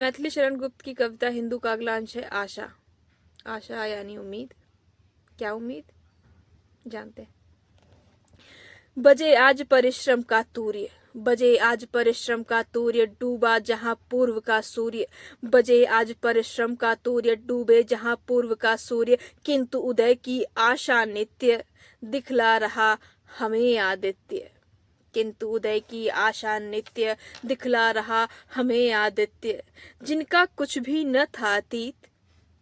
मैथिली शरण गुप्त की कविता हिंदू का अगला अंश है आशा। आशा यानी उम्मीद। क्या उम्मीद जानते हैं। बजे आज परिश्रम का तूर्य, बजे आज परिश्रम का तूर्य, डूबा जहां पूर्व का सूर्य। बजे आज परिश्रम का तूर्य, डूबे जहां पूर्व का सूर्य। किंतु उदय की आशा नित्य, दिखला रहा हमें आदित्य। किंतु उदय की आशा नित्य, दिखला रहा हमें आदित्य। जिनका कुछ भी न था अतीत,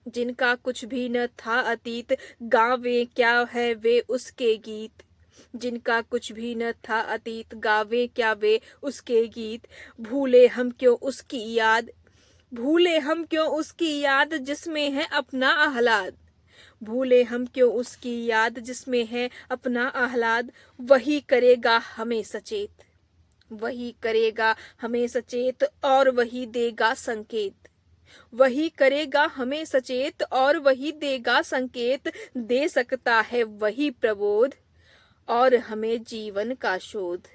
जिनका कुछ भी न था अतीत, गावे क्या है वे उसके गीत। जिनका कुछ भी न था अतीत, गावे क्या वे उसके गीत। भूले हम क्यों उसकी याद, भूले हम क्यों उसकी याद, जिसमें है अपना आह्लाद। भूले हम क्यों उसकी याद, जिसमें है अपना आह्लाद। वही करेगा हमें सचेत, वही करेगा हमें सचेत, और वही देगा संकेत। वही करेगा हमें सचेत, और वही देगा संकेत। दे सकता है वही प्रबोध, और हमें जीवन का शोध।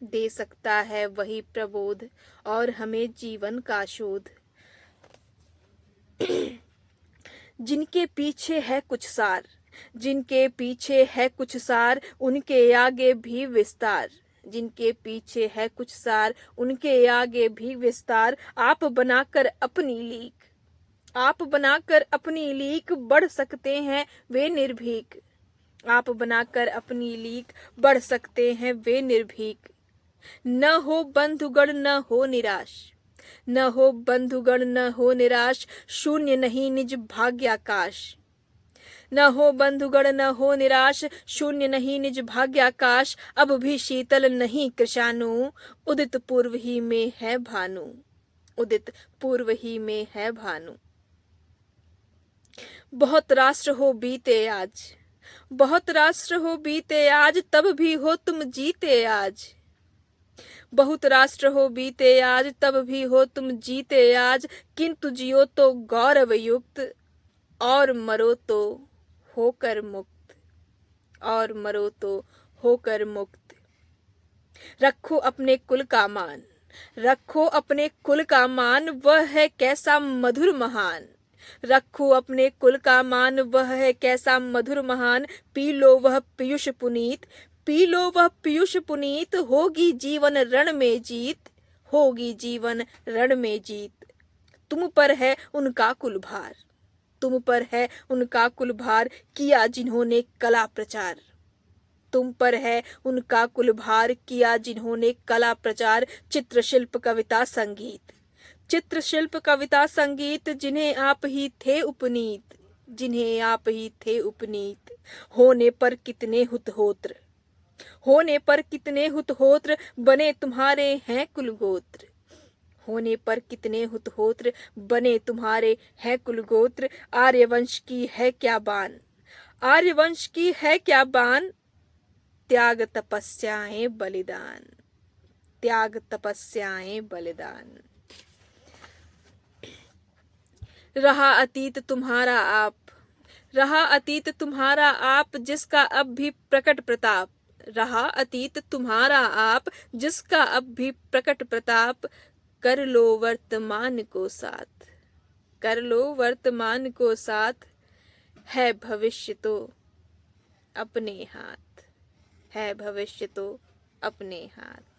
दे सकता है वही प्रबोध, और हमें जीवन का शोध। जिनके पीछे है कुछ सार, जिनके पीछे है कुछ सार, उनके आगे भी विस्तार। जिनके पीछे है कुछ सार, उनके आगे भी विस्तार। आप बनाकर अपनी लीक, आप बनाकर अपनी लीक, बढ़ सकते हैं वे निर्भीक। आप बनाकर अपनी लीक, बढ़ सकते हैं वे निर्भीक। न हो बंधुगण न हो निराश, न हो बंधुगण न हो निराश, शून्य नहीं निज भाग्याकाश। न हो बंधुगण न हो निराश, शून्य नहीं निज भाग्याकाश। अब भी शीतल नहीं कृशानु, उदित पूर्व ही में है भानु। उदित पूर्व ही में है भानु। बहुत राष्ट्र हो बीते आज, बहुत राष्ट्र हो बीते आज, तब भी हो तुम जीते आज। बहुत राष्ट्र हो बीते आज, तब भी हो तुम जीते आज। किंतु जियो तो गौरव युक्त, और मरो तो होकर मुक्त, और मरो तो होकर मुक्त। रखो अपने कुल का मान, रखो अपने कुल का मान, वह है कैसा मधुर महान। रखो अपने कुल का मान, वह है कैसा मधुर महान। पी लो वह पीयूष पुनीत, पी लो वह पीयूष पुनीत। होगी जीवन रण में जीत, होगी जीवन रण में जीत। तुम पर है उनका कुल भार, तुम पर है उनका कुल भार, किया जिन्होंने कला प्रचार। तुम पर है उनका कुल भार, किया जिन्होंने कला प्रचार। चित्रशिल्प कविता संगीत, चित्रशिल्प कविता संगीत, जिन्हें आप ही थे उपनीत, जिन्हें आप ही थे उपनीत। होने पर कितने हुतहोत्र, होने पर कितने हुतहोत्र, बने तुम्हारे हैं कुलगोत्र। होने पर कितने हुतहोत्र, बने तुम्हारे हैं कुलगोत्र। आर्यवंश की है क्या बान, आर्यवंश की है क्या बान। त्याग तपस्याएं बलिदान, त्याग तपस्याएं बलिदान। रहा अतीत तुम्हारा आप, रहा अतीत तुम्हारा आप, जिसका अब भी प्रकट प्रताप। रहा अतीत तुम्हारा आप, जिसका अब भी प्रकट प्रताप। कर लो वर्तमान को साथ, कर लो वर्तमान को साथ। है भविष्य तो अपने हाथ, है भविष्य तो अपने हाथ।